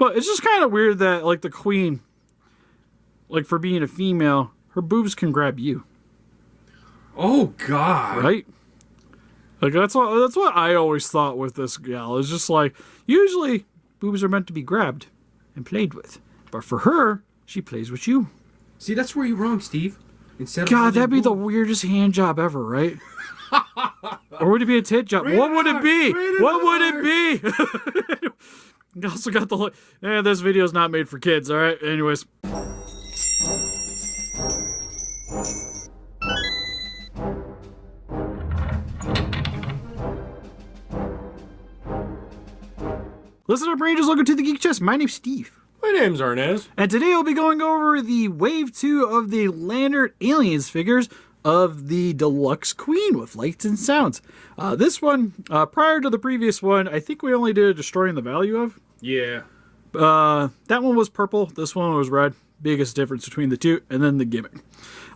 But it's just kind of weird that, like, the Queen, like, for being a female, her boobs can grab you. Oh, God. Right? Like, that's what I always thought with this gal. It's just like, usually, boobs are meant to be grabbed and played with. But for her, she plays with you. See, that's where you're wrong, Steve. Instead God, that'd be the weirdest hand job ever, right? Or would it be a tit job? What would it be? What would it be? You also got the look. This video's not made for kids, all right? Anyways. Listen up, Rangers. Welcome to the Geek Chest. My name's Steve. My name's Arnes. And today I'll be going over the Wave 2 of the Lanard Aliens figures of the Deluxe Queen with lights and sounds. This one, prior to the previous one, I think we only did Destroying the Value of. Yeah. That one was purple. This one was red. Biggest difference between the two. And then the gimmick.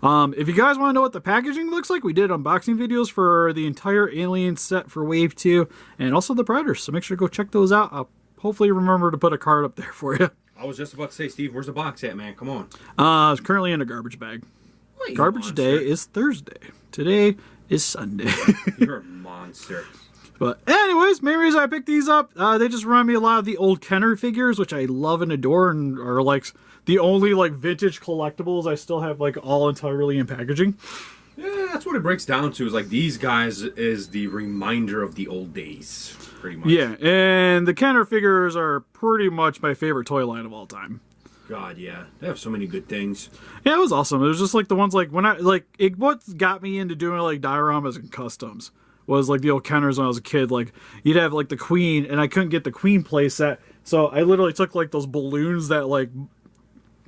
If you guys want to know what the packaging looks like, we did unboxing videos for the entire Alien set for Wave 2 and also the Predators. So make sure to go check those out. I'll hopefully remember to put a card up there for you. I was just about to say, Steve, where's the box at, man? Come on. It's currently in a garbage bag. What, garbage day is Thursday. Today is Sunday. You're a monster. But anyways, main reason I picked these up, they just remind me a lot of the old Kenner figures, which I love and adore, and are like the only like vintage collectibles I still have like all entirely in packaging. Yeah, that's what it breaks down to. Is like these guys is the reminder of the old days, pretty much. Yeah, and the Kenner figures are pretty much my favorite toy line of all time. God, yeah, they have so many good things. Yeah, it was awesome. It was just like the ones like when I like it. What got me into doing like dioramas and customs was like the old Kenners when I was a kid. Like you'd have like the Queen, and I couldn't get the Queen playset, so I literally took like those balloons that like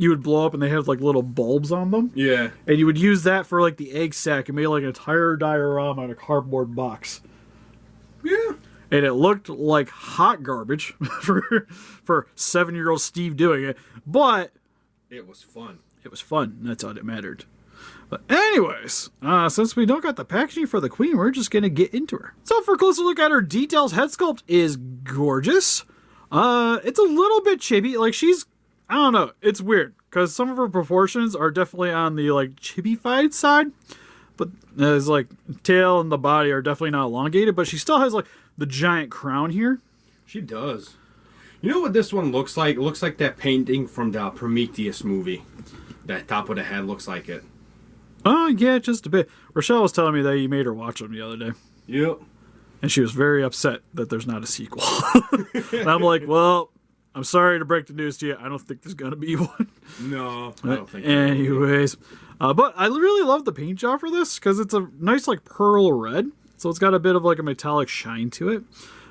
you would blow up and they have like little bulbs on them. Yeah. And you would use that for like the egg sack and made like an entire diorama in a cardboard box. Yeah. And it looked like hot garbage for 7-year-old Steve doing it. But it was fun. It was fun. That's all that mattered. But anyways, since we don't got the packaging for the Queen, we're just going to get into her. So for a closer look at her details, head sculpt is gorgeous. It's a little bit chibi. Like she's... I don't know. It's weird because some of her proportions are definitely on the like chibi-fied side, but there's like tail and the body are definitely not elongated. But she still has like the giant crown here. She does. You know what this one looks like? It looks like that painting from the Prometheus movie. That top of the head looks like it. Oh yeah, just a bit. Rochelle was telling me that you made her watch them the other day. Yep. And she was very upset that there's not a sequel. And I'm like, well. I'm sorry to break the news to you. I don't think there's going to be one. No, I don't think anyways. But I really love the paint job for this because it's a nice like pearl red. So it's got a bit of like a metallic shine to it.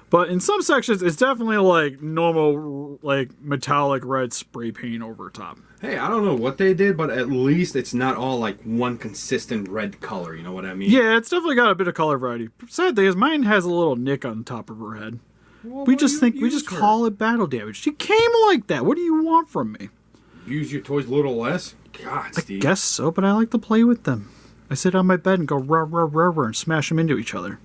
But in some sections, it's definitely like normal like metallic red spray paint over top. Hey, I don't know what they did, but at least it's not all like one consistent red color. You know what I mean? Yeah, it's definitely got a bit of color variety. Sad thing is mine has a little nick on top of her head. Well, we just call it battle damage. She came like that. What do you want from me? Use your toys a little less? God, Steve. I guess so, but I like to play with them. I sit on my bed and go rah, rah, rah, rah, and smash them into each other.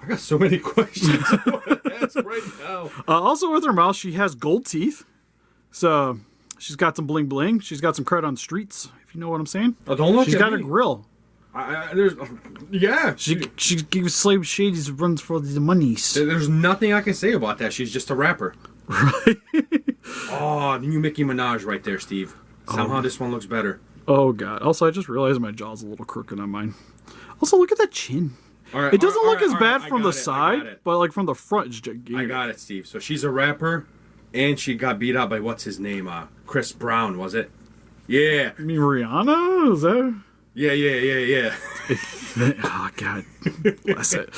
I got so many questions I want to ask right now. Also with her mouth, she has gold teeth. So she's got some bling bling. She's got some credit on the streets, if you know what I'm saying. Oh, don't look She's at got me. a grill. Yeah. She gives slave shadies runs for the monies. There's nothing I can say about that. She's just a rapper. Right. Oh, the new Nicki Minaj right there, Steve. Somehow this one looks better. Oh, God. Also, I just realized my jaw's a little crooked on mine. Also, look at that chin. Right, it doesn't look as bad from the side, but like from the front, it's gigantic. I got it, Steve. So she's a rapper, and she got beat up by, what's his name? Chris Brown, was it? Yeah. You mean Rihanna? Is that... Yeah. Oh, God. Bless it.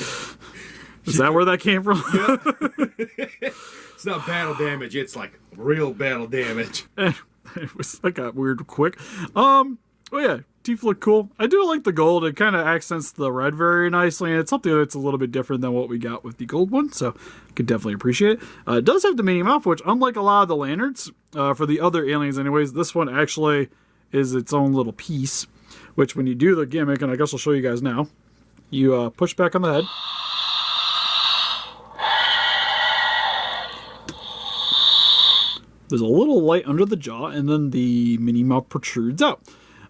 Is that where that came from? Yeah. It's not battle damage. It's like real battle damage. That got weird quick. Oh, yeah. Teeth look cool. I do like the gold. It kind of accents the red very nicely. And it's something that's a little bit different than what we got with the gold one. So I could definitely appreciate it. It does have the mini mouth, which unlike a lot of the Lanards, for the other aliens anyways, this one actually is its own little piece. Which when you do the gimmick, and I guess I'll show you guys now, you push back on the head. There's a little light under the jaw, and then the mini mouth protrudes out.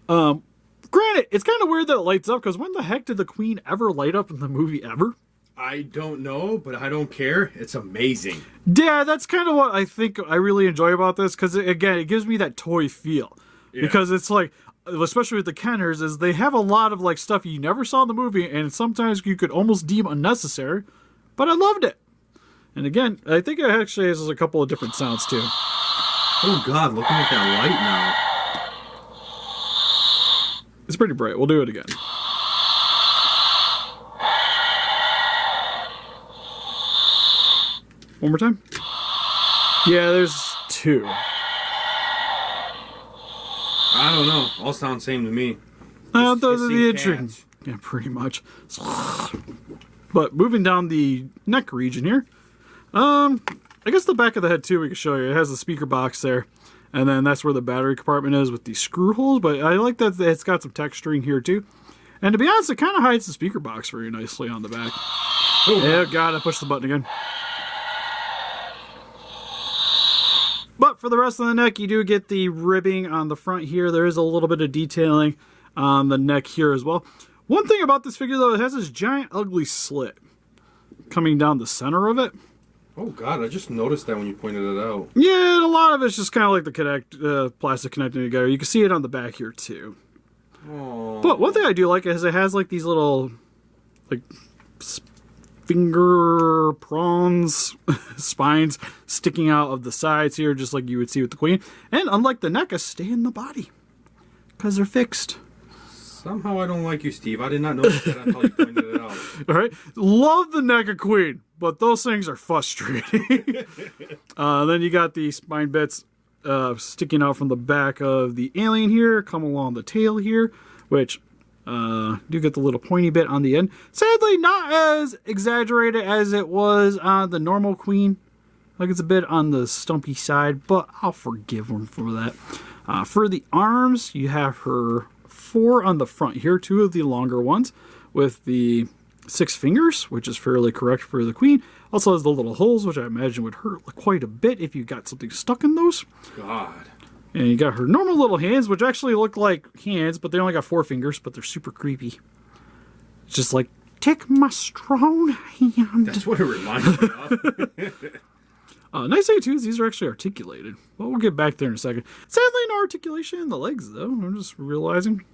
Granted, it's kind of weird that it lights up, because when the heck did the Queen ever light up in the movie ever? I don't know, but I don't care. It's amazing. Yeah, that's kind of what I think I really enjoy about this, because, again, it gives me that toy feel. Yeah. Because it's like, especially with the Kenners, is they have a lot of like stuff you never saw in the movie, and sometimes you could almost deem unnecessary, but I loved it. And again, I think it actually has a couple of different sounds, too. Oh, God, looking at that light now. It's pretty bright. We'll do it again. One more time. Yeah, there's 2. I don't know. All sound same to me. Those are the interesting. Yeah, pretty much. But moving down the neck region here. I guess the back of the head too we can show you. It has a speaker box there. And then that's where the battery compartment is with the screw holes. But I like that it's got some texturing here too. And to be honest, it kind of hides the speaker box very nicely on the back. Oh God, I pushed the button again. But for the rest of the neck, you do get the ribbing on the front here. There is a little bit of detailing on the neck here as well. One thing about this figure, though, it has this giant ugly slit coming down the center of it. Oh, God, I just noticed that when you pointed it out. Yeah, and a lot of it's just kind of like the plastic connecting together. You can see it on the back here, too. Aww. But one thing I do like is it has, like, these little, like, finger prawns spines sticking out of the sides here, just like you would see with the Queen. And unlike the NECA, stay in the body because they're fixed. Somehow I don't like you, Steve. I did not notice that until you pointed it out. All right, love the NECA Queen, but those things are frustrating. Then you got the spine bits sticking out from the back of the alien here, come along the tail here, which do get the little pointy bit on the end. Sadly, not as exaggerated as it was on the normal Queen. Like, it's a bit on the stumpy side, but I'll forgive them for that. For the arms, you have her 4 on the front here, 2 of the longer ones with the 6 fingers, which is fairly correct for the Queen. Also has the little holes, which I imagine would hurt quite a bit if you got something stuck in those. God. And you got her normal little hands, which actually look like hands, but they only got 4 fingers, but they're super creepy. It's just like, take my strong hand. That's what it reminds me of. Nice thing, too, is these are actually articulated. Well, we'll get back there in a second. Sadly, no articulation in the legs, though. I'm just realizing.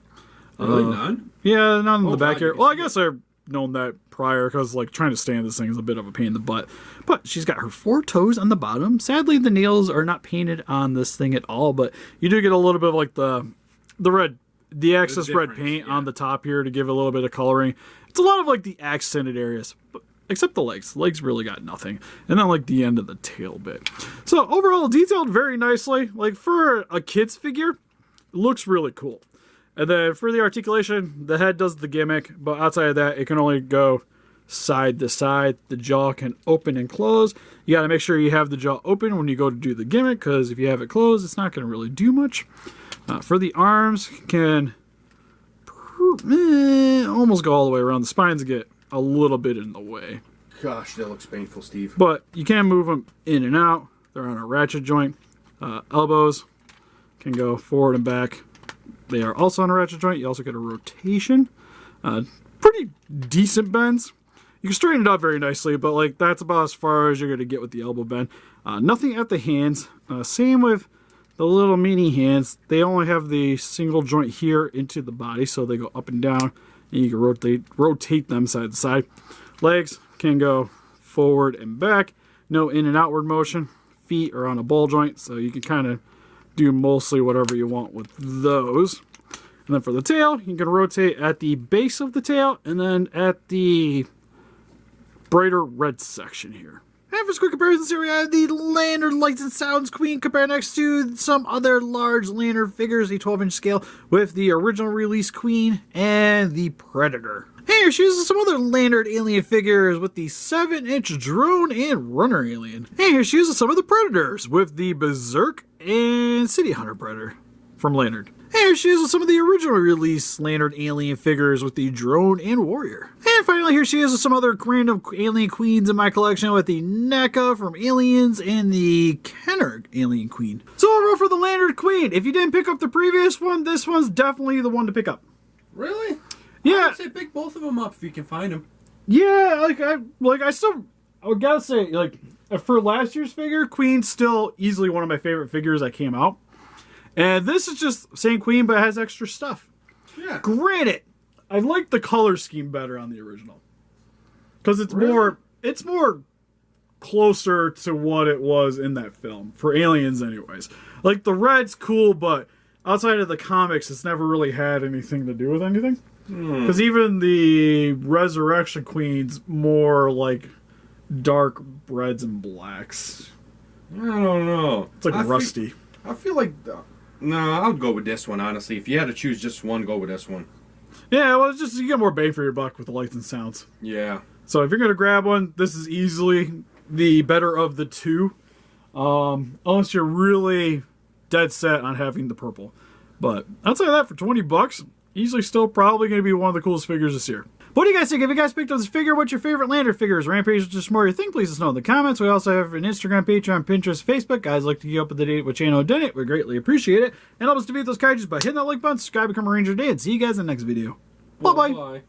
Really, none? Yeah, none in the back here. Well, I guess I've known that prior, because, like, trying to stand this thing is a bit of a pain in the butt. But she's got her 4 toes on the bottom. Sadly, the nails are not painted on this thing at all, but you do get a little bit of, like, the excess red paint on the top here to give a little bit of coloring. It's a lot of, like, the accented areas, but except the legs. The legs really got nothing. And then, like, the end of the tail bit. So, overall, detailed very nicely. Like, for a kid's figure, it looks really cool. And then for the articulation, the head does the gimmick, but outside of that, it can only go side to side. The jaw can open and close. You got to make sure you have the jaw open when you go to do the gimmick, because if you have it closed, it's not going to really do much. For the arms, can almost go all the way around. The spines get a little bit in the way. Gosh, that looks painful, Steve. But you can move them in and out. They're on a ratchet joint. Elbows can go forward and back. They are also on a ratchet joint. You also get a rotation. Pretty decent bends. You can straighten it up very nicely, but like that's about as far as you're going to get with the elbow bend. Nothing at the hands. Same with the little mini hands. They only have the single joint here into the body, so they go up and down, and you can rotate them side to side. Legs can go forward and back. No in and outward motion. Feet are on a ball joint, so you can kind of do mostly whatever you want with those. And then for the tail, you can rotate at the base of the tail and then at the brighter red section here. And for quick comparisons here, we have the Lanard Lights and Sounds Queen compared next to some other large Lanard figures, a 12-inch scale, with the original release Queen and the Predator. Here she uses some other Lanard Alien figures with the 7-inch drone and runner alien. And here she uses some of the Predators with the Berserk and City Hunter Predator from Lanard. Here she is with some of the original release Lanard Alien figures with the drone and warrior. And finally, here she is with some other random alien queens in my collection with the NECA from Aliens and the Kenner Alien Queen. So overall for the Lanard Queen, if you didn't pick up the previous one, this one's definitely the one to pick up. Really? Yeah. I would say pick both of them up if you can find them. Yeah, I would gotta say, like, for last year's figure, Queen's still easily one of my favorite figures that came out. And this is just same Queen, but it has extra stuff. Yeah. Granted, I like the color scheme better on the original. Because it's more closer to what it was in that film. For Aliens, anyways. Like, the red's cool, but outside of the comics, it's never really had anything to do with anything. Because even the Resurrection Queen's more like dark reds and blacks. I don't know. It's like rusty. I feel like... No, I would go with this one, honestly. If you had to choose just one, go with this one. Yeah, well, it's just you get more bang for your buck with the lights and sounds. Yeah. So if you're going to grab one, this is easily the better of the two. Unless you're really dead set on having the purple. But outside of that, for 20 bucks, easily still probably going to be one of the coolest figures this year. What do you guys think? If you guys picked up this figure, what's your favorite Lanard figures? Rampage is just more your thing, please let us know in the comments. We also have an Instagram, Patreon, Pinterest, Facebook. Guys like to keep up with the date with channel did it. We greatly appreciate it. And help us defeat those kaijus by hitting that like button, subscribe, become a ranger today, and see you guys in the next video. Bye-bye.